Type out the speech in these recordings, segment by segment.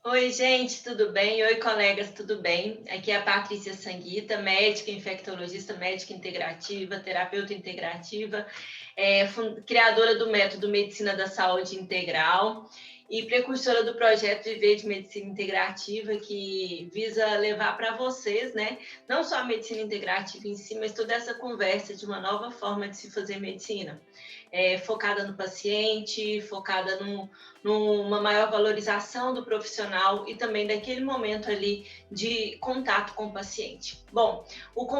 Oi, gente, tudo bem? Oi, colegas, tudo bem? Aqui é a Patrícia Sanguita, médica infectologista, médica integrativa, terapeuta integrativa, criadora do método Medicina da Saúde Integral e precursora do projeto Viver de Medicina Integrativa, que visa levar para vocês, né, não só a medicina integrativa em si, mas toda essa conversa de uma nova forma de se fazer medicina, focada no paciente, focada numa maior valorização do profissional e também daquele momento ali de contato com o paciente. Bom,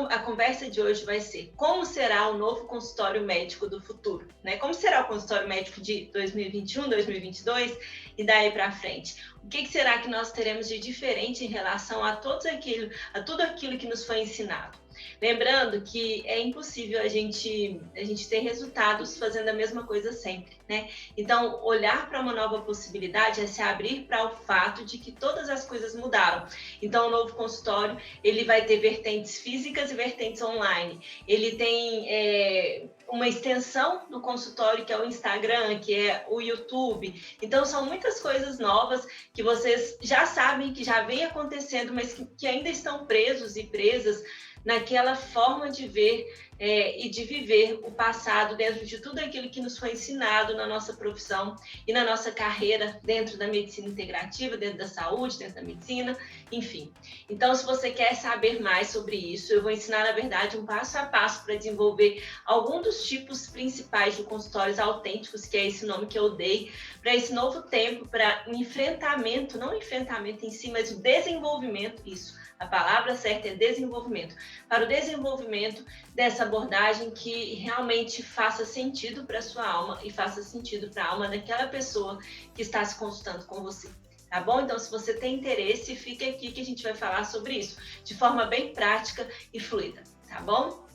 a conversa de hoje vai ser como será o novo consultório médico do futuro, né? Como será o consultório médico de 2021, 2022 e daí para frente? O que será que nós teremos de diferente em relação a tudo aquilo que nos foi ensinado? Lembrando que é impossível a gente ter resultados fazendo a mesma coisa sempre, né? Então, olhar para uma nova possibilidade é se abrir para o fato de que todas as coisas mudaram. Então, o novo consultório, ele vai ter vertentes físicas e vertentes online. Ele tem uma extensão do consultório, que é o Instagram, que é o YouTube. Então, são muitas coisas novas que vocês já sabem que já vem acontecendo, mas que ainda estão presos e presas naquela forma de ver e de viver o passado dentro de tudo aquilo que nos foi ensinado na nossa profissão e na nossa carreira dentro da medicina integrativa, dentro da saúde, dentro da medicina, enfim. Então, se você quer saber mais sobre isso, eu vou ensinar, na verdade, um passo a passo para desenvolver algum dos tipos principais de consultórios autênticos, que é esse nome que eu dei, para esse novo tempo, para enfrentamento, não enfrentamento em si, mas o desenvolvimento, isso. A palavra certa é desenvolvimento. Para o desenvolvimento dessa abordagem que realmente faça sentido para a sua alma e faça sentido para a alma daquela pessoa que está se consultando com você. Tá bom? Então, se você tem interesse, fique aqui que a gente vai falar sobre isso de forma bem prática e fluida. Tá bom?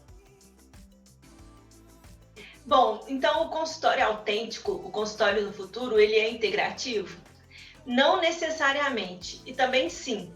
Bom, então o consultório autêntico, o consultório do futuro, ele é integrativo? Não necessariamente. E também sim.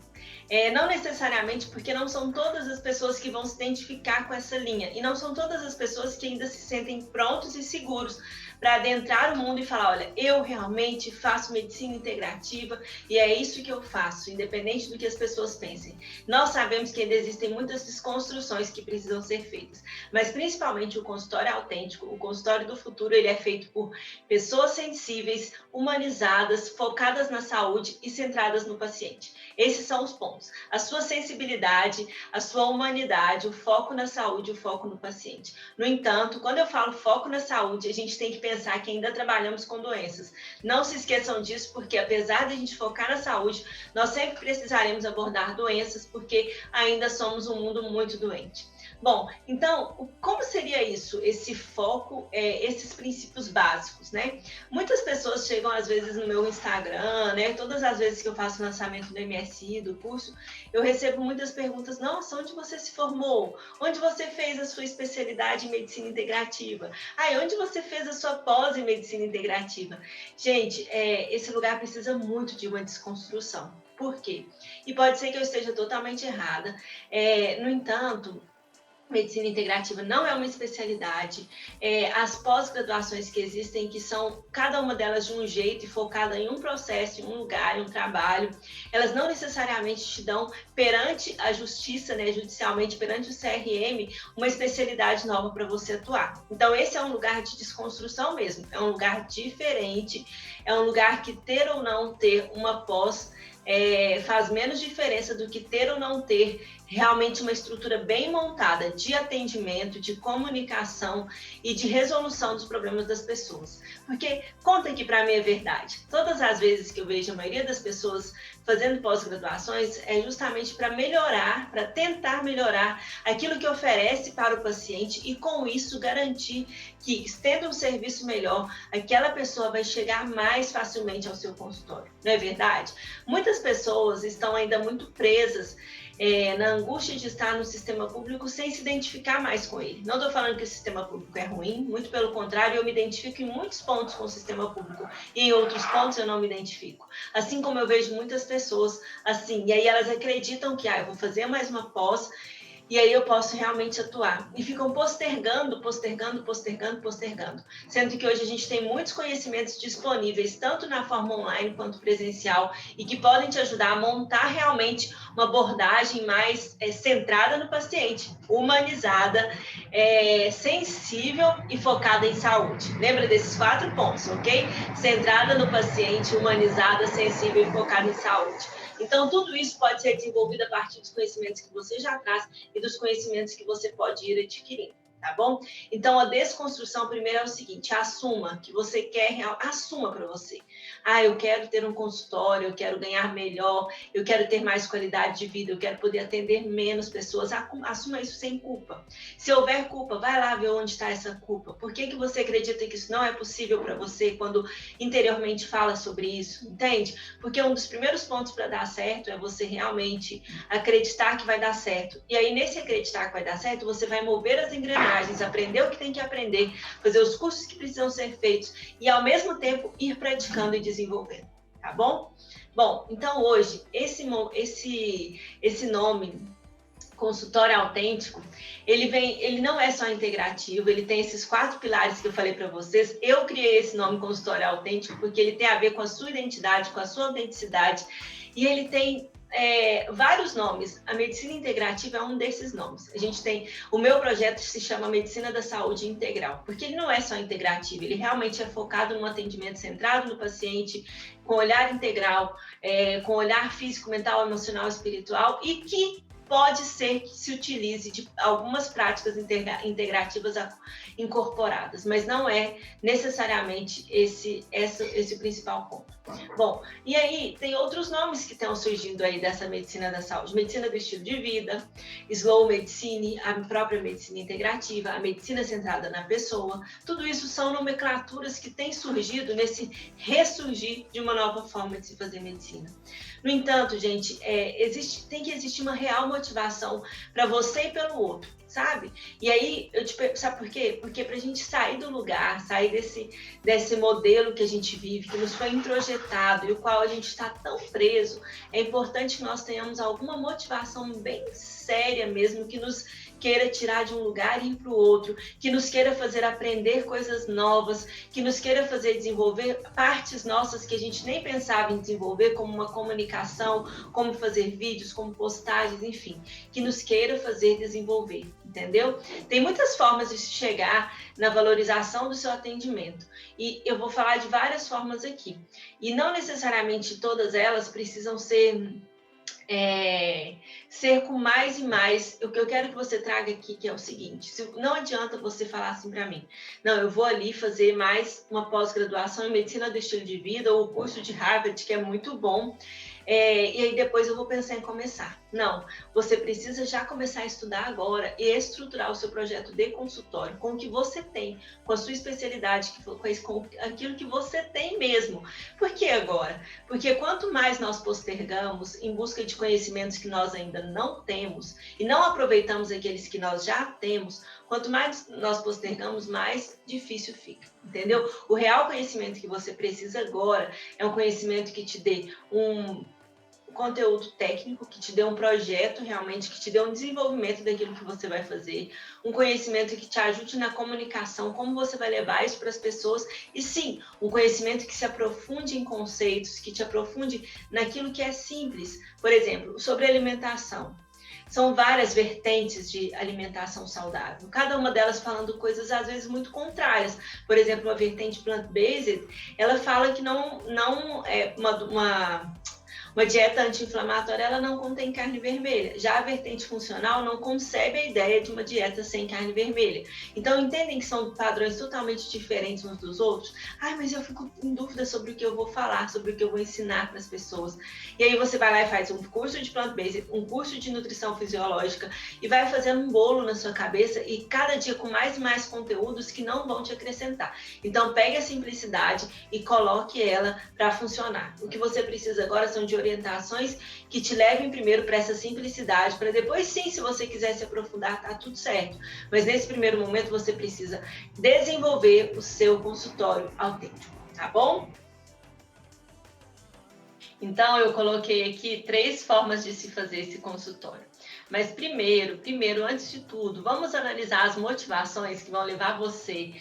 Não necessariamente porque não são todas as pessoas que vão se identificar com essa linha e não são todas as pessoas que ainda se sentem prontos e seguros para adentrar o mundo e falar, olha, eu realmente faço medicina integrativa e é isso que eu faço, independente do que as pessoas pensem. Nós sabemos que ainda existem muitas desconstruções que precisam ser feitas, mas principalmente o consultório autêntico, o consultório do futuro, ele é feito por pessoas sensíveis, humanizadas, focadas na saúde e centradas no paciente. Esses são os pontos. A sua sensibilidade, a sua humanidade, o foco na saúde, o foco no paciente. No entanto, quando eu falo foco na saúde, a gente tem que pensar que ainda trabalhamos com doenças. Não se esqueçam disso, porque apesar de a gente focar na saúde, nós sempre precisaremos abordar doenças, porque ainda somos um mundo muito doente. Bom, então, como seria isso, esse foco, esses princípios básicos, né? Muitas pessoas chegam, às vezes, no meu Instagram, né? Todas as vezes que eu faço o lançamento do MSI, do curso, eu recebo muitas perguntas, nossa, onde você se formou? Onde você fez a sua especialidade em medicina integrativa? Onde você fez a sua pós em medicina integrativa? Gente, esse lugar precisa muito de uma desconstrução. Por quê? E pode ser que eu esteja totalmente errada. No entanto, medicina integrativa não é uma especialidade. As pós-graduações que existem, que são cada uma delas de um jeito e focada em um processo, em um lugar, em um trabalho, elas não necessariamente te dão perante a justiça, né, judicialmente, perante o CRM, uma especialidade nova para você atuar. Então, esse é um lugar de desconstrução mesmo, é um lugar diferente, é um lugar que ter ou não ter uma pós faz menos diferença do que ter ou não ter realmente uma estrutura bem montada de atendimento, de comunicação e de resolução dos problemas das pessoas. Porque, conta aqui para mim a verdade, todas as vezes que eu vejo a maioria das pessoas fazendo pós-graduações é justamente para melhorar, para tentar melhorar aquilo que oferece para o paciente e com isso garantir que, tendo um serviço melhor, aquela pessoa vai chegar mais facilmente ao seu consultório. Não é verdade? Muitas pessoas estão ainda muito presas na angústia de estar no sistema público sem se identificar mais com ele. Não estou falando que o sistema público é ruim, muito pelo contrário, eu me identifico em muitos pontos com o sistema público e em outros pontos eu não me identifico. Assim como eu vejo muitas pessoas assim, e aí elas acreditam que eu vou fazer mais uma pós e aí eu posso realmente atuar. E ficam postergando, sendo que hoje a gente tem muitos conhecimentos disponíveis, tanto na forma online quanto presencial, e que podem te ajudar a montar realmente uma abordagem mais centrada no paciente, humanizada, sensível e focada em saúde. Lembra desses 4 pontos, ok? Centrada no paciente, humanizada, sensível e focada em saúde. Então, tudo isso pode ser desenvolvido a partir dos conhecimentos que você já traz e dos conhecimentos que você pode ir adquirindo, tá bom? Então, a desconstrução primeiro é o seguinte: assuma que você quer, assuma para você. Eu quero ter um consultório, eu quero ganhar melhor, eu quero ter mais qualidade de vida, eu quero poder atender menos pessoas. Assuma isso sem culpa. Se houver culpa, vai lá ver onde está essa culpa. Por que você acredita que isso não é possível para você quando interiormente fala sobre isso? Entende? Porque um dos primeiros pontos para dar certo é você realmente acreditar que vai dar certo. E aí, nesse acreditar que vai dar certo, você vai mover as engrenagens, aprender o que tem que aprender, fazer os cursos que precisam ser feitos e, ao mesmo tempo, ir praticando e desenvolvendo, tá bom? Bom, então hoje, esse nome, consultório autêntico, ele não é só integrativo, ele tem esses 4 pilares que eu falei para vocês. Eu criei esse nome consultório autêntico porque ele tem a ver com a sua identidade, com a sua autenticidade, e ele tem vários nomes. A medicina integrativa é um desses nomes. A gente tem, o meu projeto se chama Medicina da Saúde Integral, porque ele não é só integrativo, ele realmente é focado num atendimento centrado no paciente, com olhar integral, com olhar físico, mental, emocional, espiritual, e que pode ser que se utilize de algumas práticas integrativas incorporadas, mas não é necessariamente esse o principal ponto. Bom, e aí tem outros nomes que estão surgindo aí dessa medicina da saúde: medicina do estilo de vida, slow medicine, a própria medicina integrativa, a medicina centrada na pessoa. Tudo isso são nomenclaturas que têm surgido nesse ressurgir de uma nova forma de se fazer medicina. No entanto, gente, tem que existir uma real motivação para você e pelo outro, sabe? E aí, sabe por quê? Porque para a gente sair do lugar, sair desse modelo que a gente vive, que nos foi introjetado e o qual a gente está tão preso, é importante que nós tenhamos alguma motivação bem séria mesmo, que nos queira tirar de um lugar e ir para o outro, que nos queira fazer aprender coisas novas, que nos queira fazer desenvolver partes nossas que a gente nem pensava em desenvolver, como uma comunicação, como fazer vídeos, como postagens, enfim, que nos queira fazer desenvolver, entendeu? Tem muitas formas de se chegar na valorização do seu atendimento, e eu vou falar de várias formas aqui, e não necessariamente todas elas precisam ser com mais e mais. O que eu quero que você traga aqui, que é o seguinte: não adianta você falar assim para mim, não, eu vou ali fazer mais uma pós-graduação em medicina do estilo de vida ou o curso de Harvard, que é muito bom, e aí depois eu vou pensar em começar. Não, você precisa já começar a estudar agora e estruturar o seu projeto de consultório com o que você tem, com a sua especialidade, com aquilo que você tem mesmo. Por que agora? Porque quanto mais nós postergamos em busca de conhecimentos que nós ainda não temos e não aproveitamos aqueles que nós já temos, quanto mais nós postergamos, mais difícil fica, entendeu? O real conhecimento que você precisa agora é um conhecimento que te dê um conteúdo técnico, que te dê um projeto realmente, que te dê um desenvolvimento daquilo que você vai fazer, um conhecimento que te ajude na comunicação, como você vai levar isso para as pessoas, e sim, um conhecimento que se aprofunde em conceitos, que te aprofunde naquilo que é simples. Por exemplo, sobre alimentação. São várias vertentes de alimentação saudável, cada uma delas falando coisas às vezes muito contrárias. Por exemplo, a vertente plant-based, ela fala que não é uma dieta anti-inflamatória, ela não contém carne vermelha. Já a vertente funcional não concebe a ideia de uma dieta sem carne vermelha. Então, entendem que são padrões totalmente diferentes uns dos outros? Mas eu fico em dúvida sobre o que eu vou falar, sobre o que eu vou ensinar para as pessoas. E aí você vai lá e faz um curso de plant-based, um curso de nutrição fisiológica e vai fazendo um bolo na sua cabeça, e cada dia com mais e mais conteúdos que não vão te acrescentar. Então, pegue a simplicidade e coloque ela para funcionar. O que você precisa agora são de orientações que te levem primeiro para essa simplicidade, para depois sim, se você quiser se aprofundar, tá tudo certo. Mas nesse primeiro momento você precisa desenvolver o seu consultório autêntico, tá bom? Então, eu coloquei aqui 3 formas de se fazer esse consultório. Mas primeiro, antes de tudo, vamos analisar as motivações que vão levar você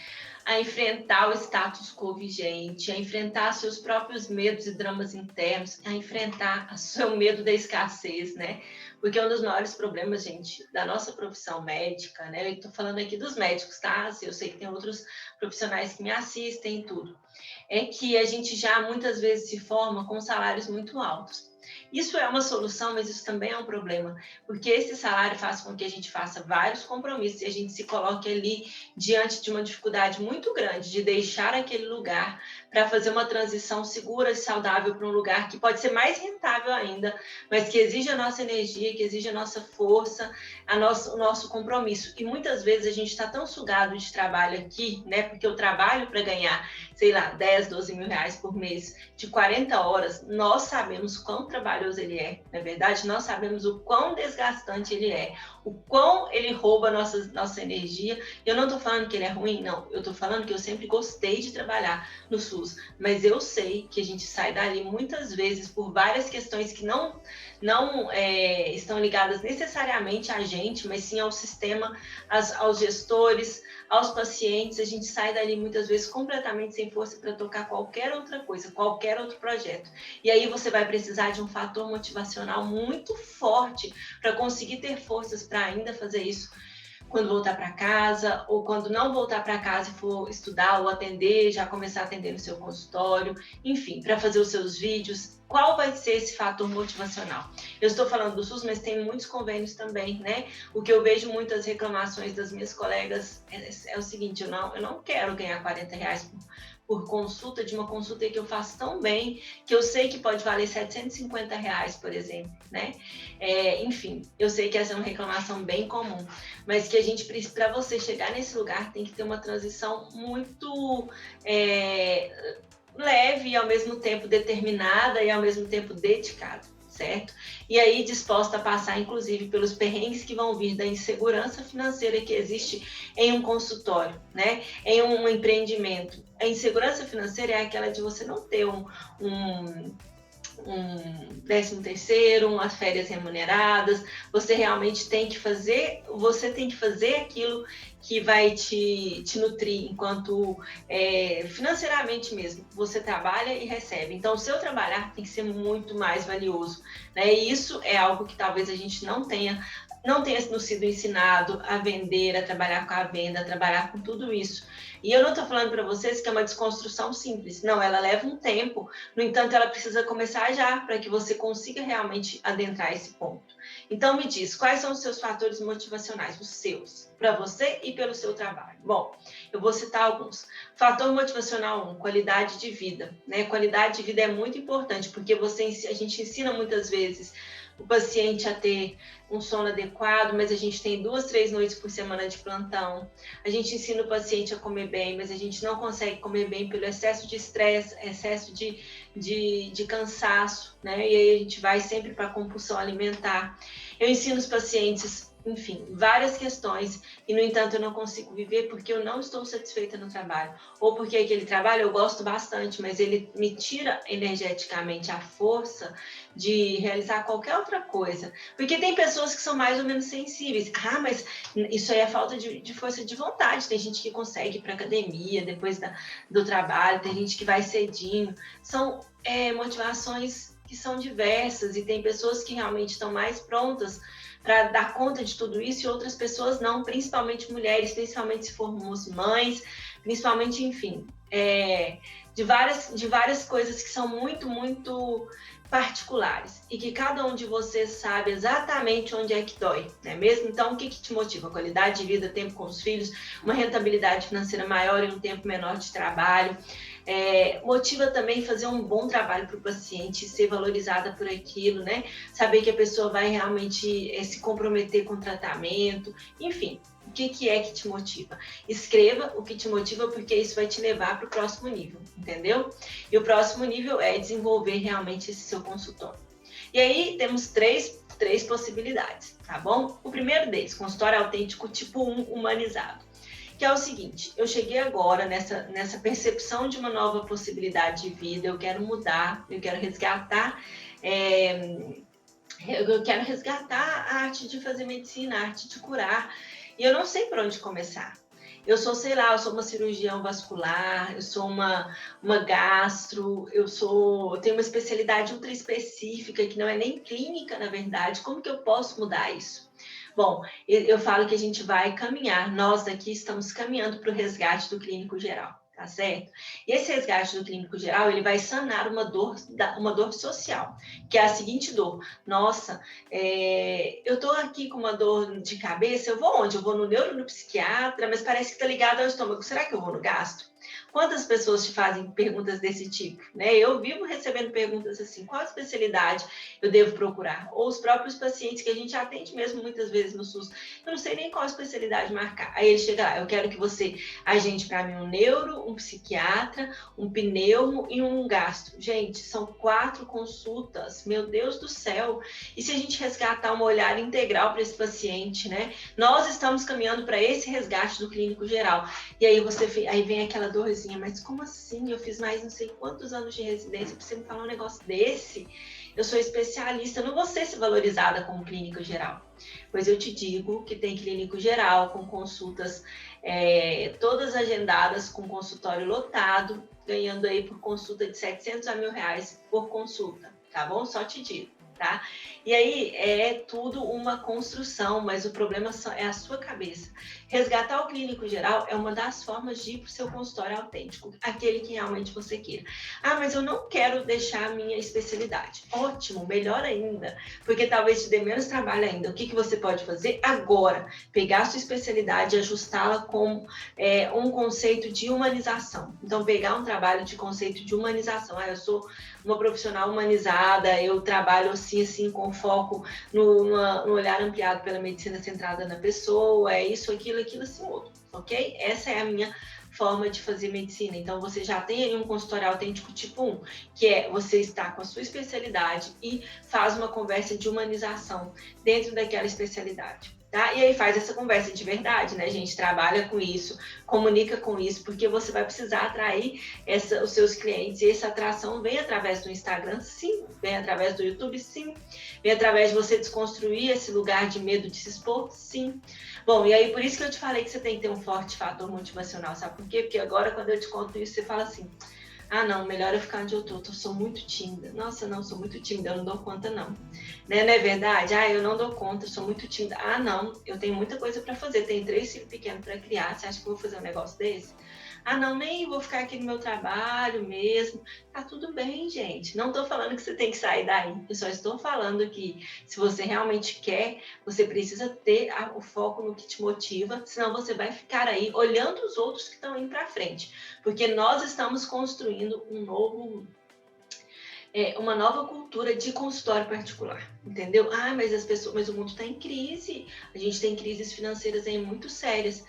a enfrentar o status quo vigente, a enfrentar seus próprios medos e dramas internos, a enfrentar o seu medo da escassez, né? Porque um dos maiores problemas, gente, da nossa profissão médica, né? Eu estou falando aqui dos médicos, tá? Assim, eu sei que tem outros profissionais que me assistem e tudo. É que a gente já muitas vezes se forma com salários muito altos. Isso é uma solução, mas isso também é um problema, porque esse salário faz com que a gente faça vários compromissos e a gente se coloque ali diante de uma dificuldade muito grande de deixar aquele lugar para fazer uma transição segura e saudável para um lugar que pode ser mais rentável ainda, mas que exige a nossa energia, que exige a nossa força, o nosso compromisso. E muitas vezes a gente está tão sugado de trabalho aqui, né? Porque eu trabalho para ganhar, sei lá, 10, 12 mil reais por mês, de 40 horas, nós sabemos quão trabalhoso ele é, na verdade, nós sabemos o quão desgastante ele é, o quão ele rouba nossa energia. Eu não estou falando que ele é ruim, não, eu estou falando que eu sempre gostei de trabalhar no SUS, mas eu sei que a gente sai dali muitas vezes por várias questões que não estão ligadas necessariamente a gente, mas sim ao sistema, aos gestores, aos pacientes. A gente sai dali muitas vezes completamente sem força para tocar qualquer outra coisa, qualquer outro projeto. E aí você vai precisar de um fator motivacional muito forte para conseguir ter forças para ainda fazer isso quando voltar para casa, ou quando não voltar para casa e for estudar ou atender, já começar a atender no seu consultório, enfim, para fazer os seus vídeos. Qual vai ser esse fator motivacional? Eu estou falando do SUS, mas tem muitos convênios também, né? O que eu vejo muitas reclamações das minhas colegas é o seguinte: eu não quero ganhar 40 reais por consulta, de uma consulta que eu faço tão bem, que eu sei que pode valer 750 reais, por exemplo, né? Enfim, eu sei que essa é uma reclamação bem comum, mas que a gente precisa, para você chegar nesse lugar, tem que ter uma transição muito leve e ao mesmo tempo determinada e ao mesmo tempo dedicada, certo? E aí disposta a passar, inclusive, pelos perrengues que vão vir da insegurança financeira que existe em um consultório, né? Em um empreendimento. A insegurança financeira é aquela de você não ter um 13º, umas férias remuneradas. Você realmente tem que fazer aquilo que vai te nutrir enquanto financeiramente mesmo. Você trabalha e recebe. Então, o seu trabalhar tem que ser muito mais valioso, né? E isso é algo que talvez a gente não tenha nos sido ensinado a vender, a trabalhar com a venda, a trabalhar com tudo isso. E eu não estou falando para vocês que é uma desconstrução simples. Não, ela leva um tempo. No entanto, ela precisa começar já para que você consiga realmente adentrar esse ponto. Então, me diz, quais são os seus fatores motivacionais, os seus, para você e pelo seu trabalho? Bom, eu vou citar alguns. Fator motivacional 1, qualidade de vida, né? Qualidade de vida é muito importante, porque a gente ensina muitas vezes o paciente a ter um sono adequado, mas a gente tem 2, 3 noites por semana de plantão. A gente ensina o paciente a comer bem, mas a gente não consegue comer bem pelo excesso de estresse, excesso de cansaço, né? E aí a gente vai sempre para a compulsão alimentar. Eu ensino os pacientes, enfim, várias questões, e no entanto eu não consigo viver porque eu não estou satisfeita no trabalho, ou porque aquele trabalho eu gosto bastante, mas ele me tira energeticamente a força de realizar qualquer outra coisa, porque tem pessoas que são mais ou menos sensíveis. Mas isso aí é falta de força de vontade. Tem gente que consegue ir para academia depois do trabalho, tem gente que vai cedinho. São motivações que são diversas, e tem pessoas que realmente estão mais prontas para dar conta de tudo isso e outras pessoas não, principalmente mulheres, principalmente se formos mães, principalmente, enfim, de várias coisas que são muito, muito particulares e que cada um de vocês sabe exatamente onde é que dói, não é mesmo? Então, o que te motiva? Qualidade de vida, tempo com os filhos, uma rentabilidade financeira maior e um tempo menor de trabalho. Motiva também fazer um bom trabalho para o paciente, ser valorizada por aquilo, né? Saber que a pessoa vai realmente se comprometer com o tratamento, enfim. O que é que te motiva? Escreva o que te motiva, porque isso vai te levar para o próximo nível, entendeu? E o próximo nível é desenvolver realmente esse seu consultório. E aí temos três possibilidades, tá bom? O primeiro deles, consultório autêntico tipo 1 humanizado. que é o seguinte: eu cheguei agora nessa percepção de uma nova possibilidade de vida, eu quero mudar, eu quero resgatar. Eu quero resgatar a arte de fazer medicina, a arte de curar, e eu não sei por onde começar. Eu sou, sei lá, eu sou uma cirurgião vascular, eu sou uma gastro, eu tenho uma especialidade ultra específica, que não é nem clínica, na verdade. Como que eu posso mudar isso? Bom, eu falo que a gente vai caminhar, nós aqui estamos caminhando para o resgate do clínico geral. Tá certo? E esse resgate do clínico geral, ele vai sanar uma dor social, que é a seguinte dor: nossa, eu estou aqui com uma dor de cabeça, eu vou onde? Eu vou no neuro, no psiquiatra, mas parece que está ligado ao estômago. Será que eu vou no gastro? Quantas pessoas te fazem perguntas desse tipo, né? Eu vivo recebendo perguntas assim: qual especialidade eu devo procurar? Ou os próprios pacientes que a gente atende mesmo muitas vezes no SUS, eu não sei nem qual especialidade marcar. Aí ele chega lá: eu quero que você agende para mim um neuro, um psiquiatra, um pneumo e um gastro. Gente, são 4 consultas, meu Deus do céu. E se a gente resgatar uma olhar integral para esse paciente, né? Nós estamos caminhando para esse resgate do clínico geral. E aí vem aquela dorzinha: mas como assim? Eu fiz mais não sei quantos anos de residência para você me falar um negócio desse? Eu sou especialista, eu não vou ser valorizada como clínica geral. Pois eu te digo que tem clínico geral com consultas todas agendadas, com consultório lotado, ganhando aí por consulta de 700 a R$1.000 por consulta, tá bom? Só te digo. Tá? E aí é tudo uma construção, mas o problema é a sua cabeça. Resgatar o clínico geral é uma das formas de ir para o seu consultório autêntico, aquele que realmente você queira. Ah, mas eu não quero deixar a minha especialidade. Ótimo, melhor ainda, porque talvez te dê menos trabalho ainda. O que você pode fazer agora? Pegar a sua especialidade e ajustá-la com um conceito de humanização. Então, pegar um trabalho de conceito de humanização. Ah, eu sou uma profissional humanizada, eu trabalho assim, com foco no olhar ampliado pela medicina centrada na pessoa, é isso, aquilo, assim, outro, ok? Essa é a minha forma de fazer medicina. Então, você já tem aí um consultório autêntico tipo 1, que é você estar com a sua especialidade e faz uma conversa de humanização dentro daquela especialidade. Tá? E aí faz essa conversa de verdade, né? A gente trabalha com isso, comunica com isso, porque você vai precisar atrair os seus clientes, e essa atração vem através do Instagram, sim, vem através do YouTube, sim, vem através de você desconstruir esse lugar de medo de se expor, sim. Bom, e aí por isso que eu te falei que você tem que ter um forte fator motivacional, sabe por quê? Porque agora quando eu te conto isso, você fala assim: ah, não, melhor eu ficar onde eu tô sou muito tímida. Nossa, não, sou muito tímida, eu não dou conta, não. Né? Não é verdade? Ah, eu não dou conta, sou muito tímida. Ah, não, eu tenho muita coisa para fazer, tenho 3 filhos pequenos para criar, você acha que eu vou fazer um negócio desse? Ah, não, nem vou ficar aqui no meu trabalho mesmo. Tá tudo bem, gente. Não tô falando que você tem que sair daí. Eu só estou falando que se você realmente quer, você precisa ter o foco no que te motiva, senão você vai ficar aí olhando os outros que estão indo para frente. Porque nós estamos construindo uma nova cultura de consultório particular, entendeu? Ah, mas o mundo está em crise, a gente tem crises financeiras aí muito sérias.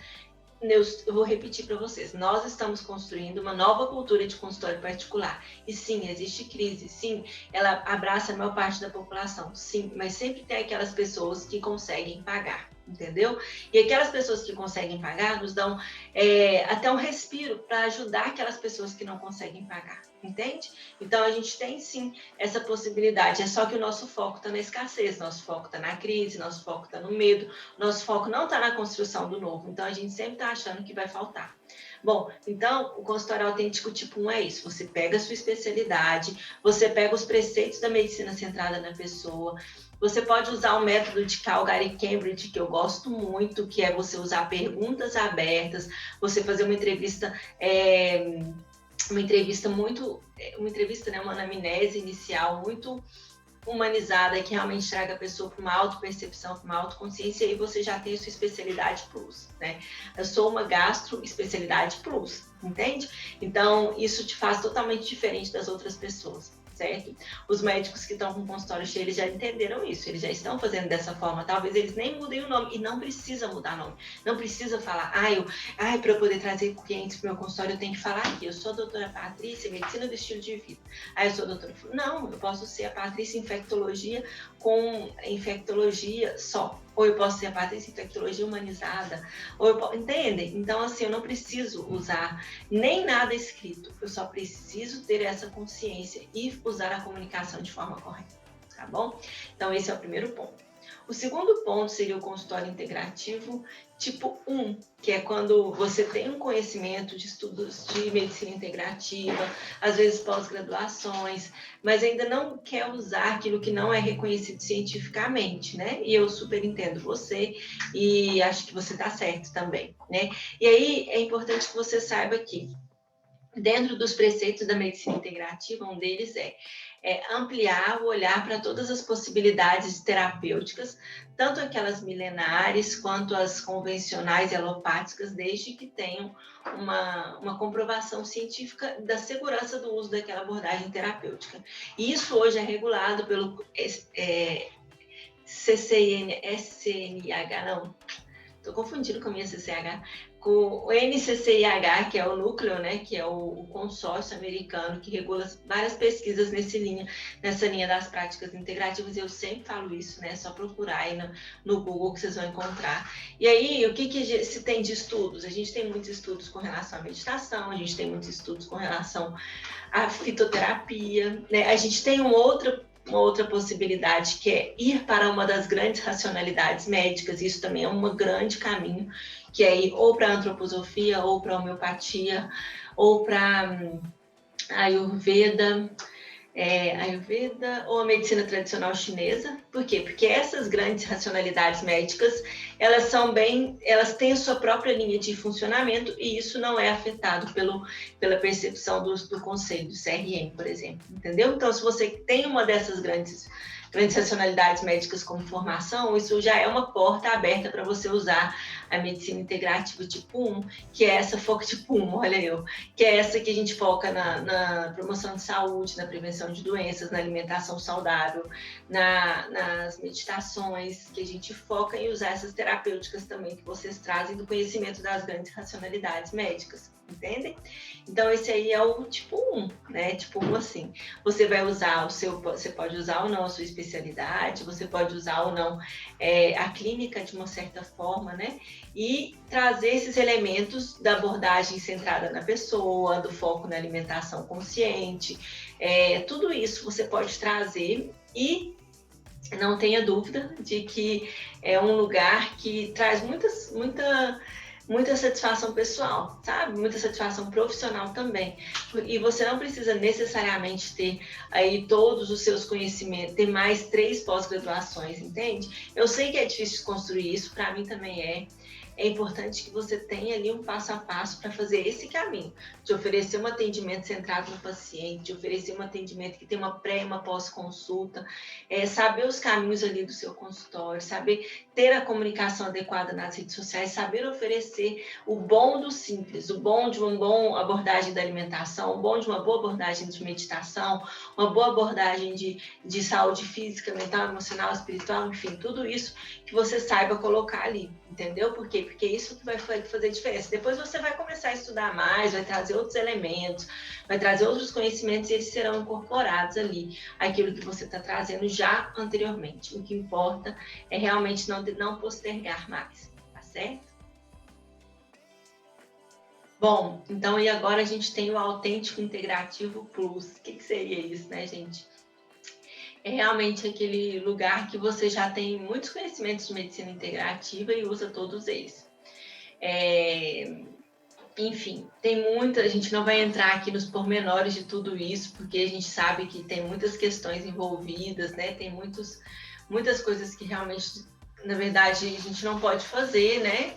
Eu vou repetir para vocês: nós estamos construindo uma nova cultura de consultório particular. E sim, existe crise, sim, ela abraça a maior parte da população, sim, mas sempre tem aquelas pessoas que conseguem pagar, entendeu? E aquelas pessoas que conseguem pagar nos dão até um respiro para ajudar aquelas pessoas que não conseguem pagar, entende? Então a gente tem sim essa possibilidade, é só que o nosso foco está na escassez, nosso foco está na crise, nosso foco está no medo, nosso foco não está na construção do novo, então a gente sempre está achando que vai faltar. Bom, então o consultório autêntico tipo 1 é isso: você pega a sua especialidade, você pega os preceitos da medicina centrada na pessoa. Você pode usar o método de Calgary e Cambridge, que eu gosto muito, que é você usar perguntas abertas, você fazer uma entrevista uma anamnese inicial muito humanizada, que realmente traga a pessoa para uma autopercepção, para uma autoconsciência, e aí você já tem a sua especialidade plus, né? Eu sou uma gastro especialidade plus, entende? Então, isso te faz totalmente diferente das outras pessoas, certo? Os médicos que estão com o consultório cheio, eles já entenderam isso, eles já estão fazendo dessa forma. Talvez eles nem mudem o nome, e não precisa mudar nome, não precisa falar: para eu poder trazer clientes para o meu consultório, eu tenho que falar aqui: eu sou a doutora Patrícia, medicina do estilo de vida. Eu sou a doutora... Não, eu posso ser a Patrícia infectologia com infectologia só. ou eu posso ter a patência em infectologia humanizada, entendem? Então, assim, eu não preciso usar nem nada escrito, eu só preciso ter essa consciência e usar a comunicação de forma correta, tá bom? Então, esse é o primeiro ponto. O segundo ponto seria o consultório integrativo tipo 1, que é quando você tem um conhecimento de estudos de medicina integrativa, às vezes pós-graduações, mas ainda não quer usar aquilo que não é reconhecido cientificamente, né? E eu super entendo você e acho que você está certo também, né? E aí é importante que você saiba que dentro dos preceitos da medicina integrativa, um deles é ampliar o olhar para todas as possibilidades terapêuticas, tanto aquelas milenares quanto as convencionais e alopáticas, desde que tenham uma comprovação científica da segurança do uso daquela abordagem terapêutica. E isso hoje é regulado pelo SCNH, não, estou confundindo com a minha CCH, com o NCCIH, que é o núcleo, né, que é o consórcio americano que regula várias pesquisas nessa linha das práticas integrativas. Eu sempre falo isso, né, é só procurar aí no Google que vocês vão encontrar. E aí, o que se tem de estudos? A gente tem muitos estudos com relação à meditação, a gente tem muitos estudos com relação à fitoterapia, né, a gente tem uma outra possibilidade, que é ir para uma das grandes racionalidades médicas. Isso também é um grande caminho, que é ir ou para a antroposofia, ou para a homeopatia, ou para a Ayurveda, ou a medicina tradicional chinesa. Por quê? Porque essas grandes racionalidades médicas, elas têm a sua própria linha de funcionamento e isso não é afetado pela percepção do conselho do CRM, por exemplo, entendeu? Então, se você tem uma dessas grandes racionalidades médicas como formação, isso já é uma porta aberta para você usar a medicina integrativa tipo 1, que é essa foca tipo 1, olha eu, que é essa que a gente foca na promoção de saúde, na prevenção de doenças, na alimentação saudável, nas meditações, que a gente foca em usar essas terapêuticas também que vocês trazem do conhecimento das grandes racionalidades médicas, entendem? Então, esse aí é o tipo 1, né? Tipo 1, assim, você vai usar você pode usar ou não a sua especialidade, você pode usar ou não a clínica de uma certa forma, né? E trazer esses elementos da abordagem centrada na pessoa, do foco na alimentação consciente, tudo isso você pode trazer e não tenha dúvida de que é um lugar que traz muita satisfação pessoal, sabe? Muita satisfação profissional também. E você não precisa necessariamente ter aí todos os seus conhecimentos, ter mais 3 pós-graduações, entende? Eu sei que é difícil construir isso, para mim também é. É importante que você tenha ali um passo a passo para fazer esse caminho, de oferecer um atendimento centrado no paciente, de oferecer um atendimento que tem uma pré e uma pós-consulta, saber os caminhos ali do seu consultório, saber ter a comunicação adequada nas redes sociais, saber oferecer o bom do simples, o bom de uma boa abordagem da alimentação, o bom de uma boa abordagem de meditação, uma boa abordagem de saúde física, mental, emocional, espiritual, enfim, tudo isso que você saiba colocar ali, entendeu? Por quê? Porque isso que vai fazer diferença. Depois você vai começar a estudar mais, vai trazer outros elementos, vai trazer outros conhecimentos e eles serão incorporados ali, aquilo que você está trazendo já anteriormente. O que importa é realmente não postergar mais, tá certo? Bom, então e agora a gente tem o Autêntico Integrativo Plus. O que seria isso, né, gente? É realmente aquele lugar que você já tem muitos conhecimentos de medicina integrativa e usa todos eles. Enfim, a gente não vai entrar aqui nos pormenores de tudo isso, porque a gente sabe que tem muitas questões envolvidas, né? Tem muitas coisas que realmente, na verdade, a gente não pode fazer, né?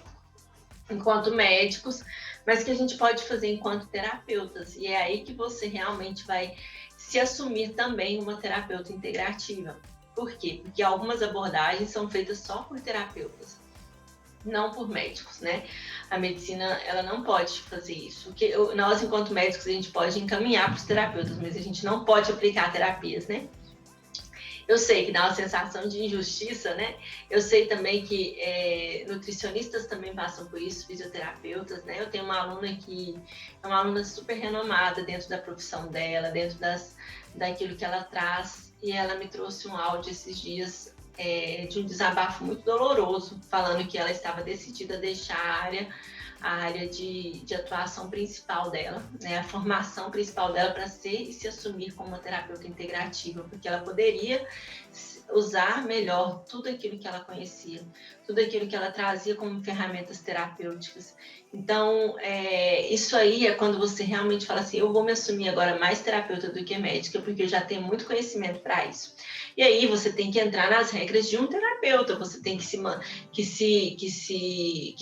Enquanto médicos, mas que a gente pode fazer enquanto terapeutas. E é aí que você realmente vai se assumir também uma terapeuta integrativa. Por quê? Porque algumas abordagens são feitas só por terapeutas, não por médicos, né? A medicina, ela não pode fazer isso. Porque nós, enquanto médicos, a gente pode encaminhar para os terapeutas, mas a gente não pode aplicar terapias, né? Eu sei que dá uma sensação de injustiça, né? Eu sei também que nutricionistas também passam por isso, fisioterapeutas, né? Eu tenho uma aluna que é uma aluna super renomada dentro da profissão dela, dentro daquilo que ela traz, e ela me trouxe um áudio esses dias de um desabafo muito doloroso, falando que ela estava decidida a deixar a área de atuação principal dela, né, a formação principal dela para ser e se assumir como uma terapeuta integrativa, porque ela poderia usar melhor tudo aquilo que ela conhecia, tudo aquilo que ela trazia como ferramentas terapêuticas. Então, isso aí é quando você realmente fala assim, eu vou me assumir agora mais terapeuta do que médica, porque eu já tenho muito conhecimento para isso. E aí você tem que entrar nas regras de um terapeuta, você tem que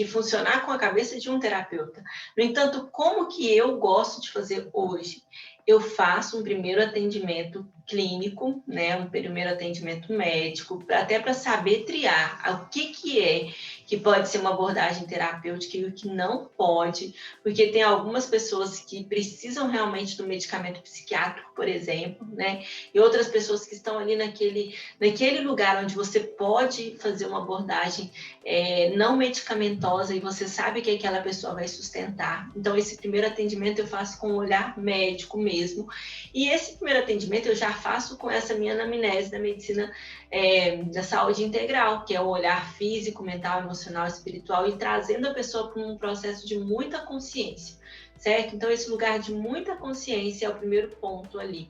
funcionar com a cabeça de um terapeuta. No entanto, como que eu gosto de fazer hoje? Eu faço um primeiro atendimento clínico, né, um primeiro atendimento médico, até para saber triar o que pode ser uma abordagem terapêutica e o que não pode, porque tem algumas pessoas que precisam realmente do medicamento psiquiátrico, por exemplo, né, e outras pessoas que estão ali naquele lugar onde você pode fazer uma abordagem não medicamentosa e você sabe que aquela pessoa vai sustentar. Então, esse primeiro atendimento eu faço com um olhar médico mesmo, e esse primeiro atendimento eu já faço com essa minha anamnese da medicina da saúde integral, que é o olhar físico, mental, emocional, espiritual, e trazendo a pessoa para um processo de muita consciência, certo? Então, esse lugar de muita consciência é o primeiro ponto ali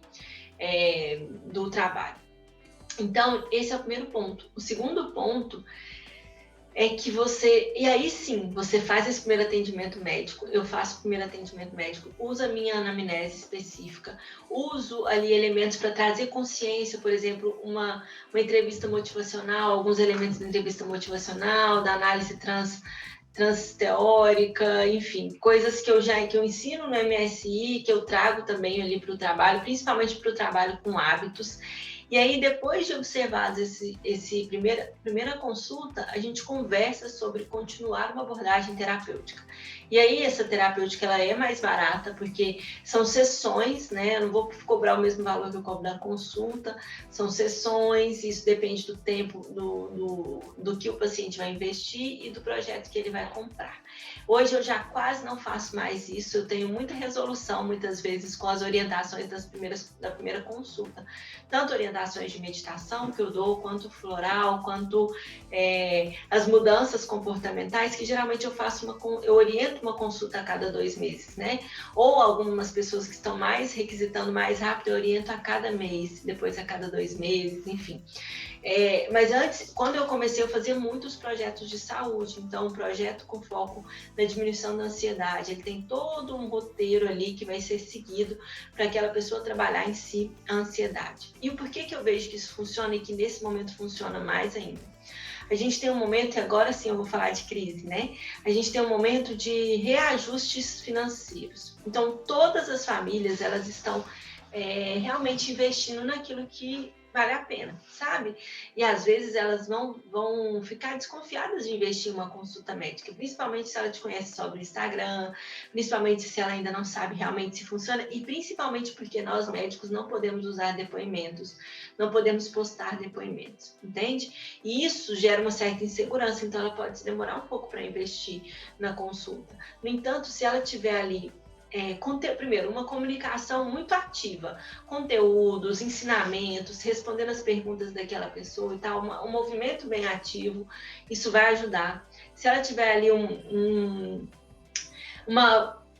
do trabalho. Então, esse é o primeiro ponto. O segundo ponto é que e aí sim, você faz esse primeiro atendimento médico, eu faço o primeiro atendimento médico, uso a minha anamnese específica, uso ali elementos para trazer consciência, por exemplo, uma entrevista motivacional, alguns elementos da entrevista motivacional, da análise transteórica, enfim, coisas que eu ensino no MSI, que eu trago também ali para o trabalho, principalmente para o trabalho com hábitos. E aí, depois de observar esse primeira consulta, a gente conversa sobre continuar uma abordagem terapêutica. E aí, essa terapêutica, ela é mais barata, porque são sessões, né? Eu não vou cobrar o mesmo valor que eu cobro da consulta, são sessões, isso depende do tempo, do que o paciente vai investir e do projeto que ele vai comprar. Hoje eu já quase não faço mais isso, eu tenho muita resolução, muitas vezes, com as orientações da primeira consulta. Tanto orientações de meditação que eu dou, quanto floral, quanto as mudanças comportamentais, que geralmente eu oriento uma consulta a cada 2 meses, né? Ou algumas pessoas que estão requisitando mais rápido, eu oriento a cada mês, depois a cada 2 meses, enfim. Mas antes, quando eu comecei, eu fazia muitos projetos de saúde, então um projeto com foco na diminuição da ansiedade, ele tem todo um roteiro ali que vai ser seguido para aquela pessoa trabalhar em si a ansiedade. E o porquê que eu vejo que isso funciona e que nesse momento funciona mais ainda? A gente tem um momento, e agora sim eu vou falar de crise, né? A gente tem um momento de reajustes financeiros. Então, todas as famílias, elas estão realmente investindo naquilo que vale a pena, sabe? E às vezes elas vão ficar desconfiadas de investir em uma consulta médica, principalmente se ela te conhece só do Instagram, principalmente se ela ainda não sabe realmente se funciona, e principalmente porque nós médicos não podemos usar depoimentos, não podemos postar depoimentos, entende? E isso gera uma certa insegurança, então ela pode demorar um pouco para investir na consulta. No entanto, se ela tiver ali primeiro, uma comunicação muito ativa, conteúdos, ensinamentos, respondendo as perguntas daquela pessoa e tal, um movimento bem ativo, isso vai ajudar. Se ela tiver ali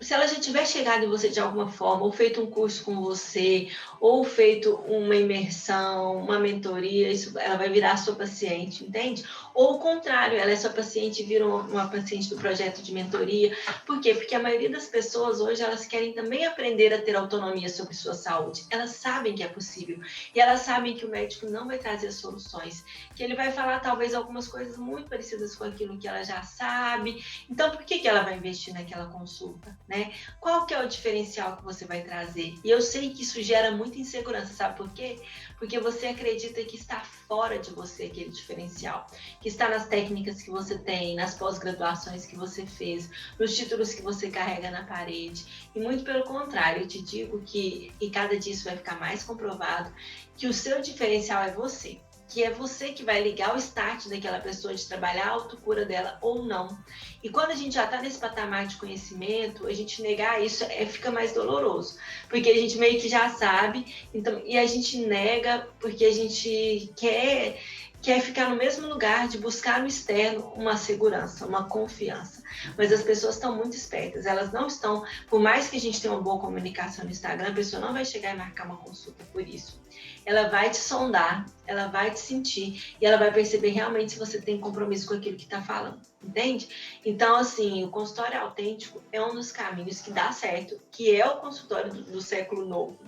se ela já tiver chegado em você de alguma forma, ou feito um curso com você, ou feito uma imersão, uma mentoria, ela vai virar sua paciente, entende? Ou o contrário, ela é sua paciente e vira uma paciente do projeto de mentoria. Por quê? Porque a maioria das pessoas hoje, elas querem também aprender a ter autonomia sobre sua saúde. Elas sabem que é possível. E elas sabem que o médico não vai trazer soluções. Que ele vai falar, talvez, algumas coisas muito parecidas com aquilo que ela já sabe. Então, por que ela vai investir naquela consulta, né? Qual que é o diferencial que você vai trazer? E eu sei que isso gera muita insegurança, sabe por quê? Porque você acredita que está fora de você aquele diferencial, que está nas técnicas que você tem, nas pós-graduações que você fez, nos títulos que você carrega na parede. E muito pelo contrário, eu te digo que, e cada dia isso vai ficar mais comprovado, que o seu diferencial é você. Que é você que vai ligar o start daquela pessoa de trabalhar a autocura dela ou não. E quando a gente já está nesse patamar de conhecimento, a gente negar isso fica mais doloroso, porque a gente meio que já sabe, então, e a gente nega porque a gente quer quer ficar no mesmo lugar de buscar no externo uma segurança, uma confiança. Mas as pessoas estão muito espertas, elas não estão, por mais que a gente tenha uma boa comunicação no Instagram, a pessoa não vai chegar e marcar uma consulta por isso. Ela vai te sondar, ela vai te sentir e ela vai perceber realmente se você tem compromisso com aquilo que está falando, entende? Então, assim, o consultório autêntico é um dos caminhos que dá certo, que é o consultório do século novo,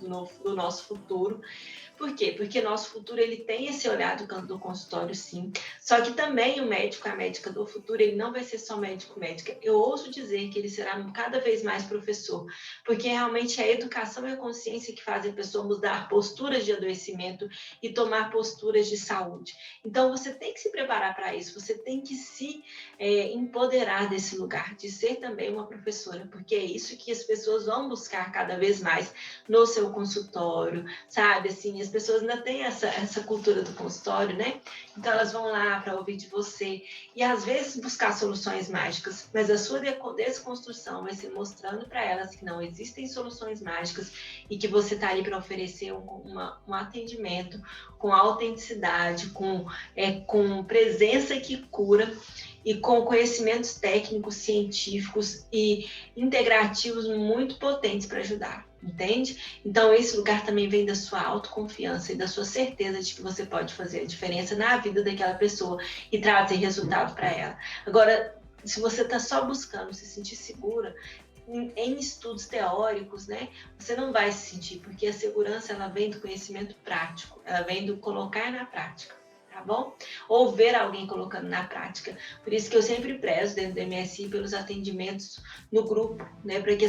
do nosso futuro. Por quê? Porque nosso futuro ele tem esse olhar do consultório, sim. Só que também o médico, a médica do futuro, ele não vai ser só médico-médica. Eu ouso dizer que ele será cada vez mais professor, porque realmente é a educação e a consciência que fazem a pessoa mudar posturas de adoecimento e tomar posturas de saúde. Então, você tem que se preparar para isso, você tem que se empoderar desse lugar, de ser também uma professora, porque é isso que as pessoas vão buscar cada vez mais no seu consultório, sabe? Assim, as pessoas ainda têm essa cultura do consultório, né? Então elas vão lá para ouvir de você e às vezes buscar soluções mágicas, mas a sua desconstrução vai ser mostrando para elas que não existem soluções mágicas e que você está ali para oferecer um atendimento com autenticidade, com presença que cura e com conhecimentos técnicos, científicos e integrativos muito potentes para ajudar. Entende? Então, esse lugar também vem da sua autoconfiança e da sua certeza de que você pode fazer a diferença na vida daquela pessoa e trazer resultado para ela. Agora, se você está só buscando se sentir segura em estudos teóricos, né, você não vai se sentir, porque a segurança ela vem do conhecimento prático, ela vem do colocar na prática. Tá bom? Ou ver alguém colocando na prática. Por isso que eu sempre prezo dentro do MSI pelos atendimentos no grupo, né? Para que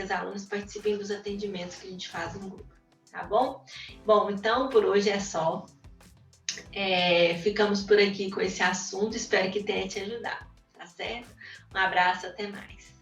as alunas participem dos atendimentos que a gente faz no grupo. Tá bom? Bom, então por hoje é só. Ficamos por aqui com esse assunto. Espero que tenha te ajudado. Tá certo? Um abraço, até mais.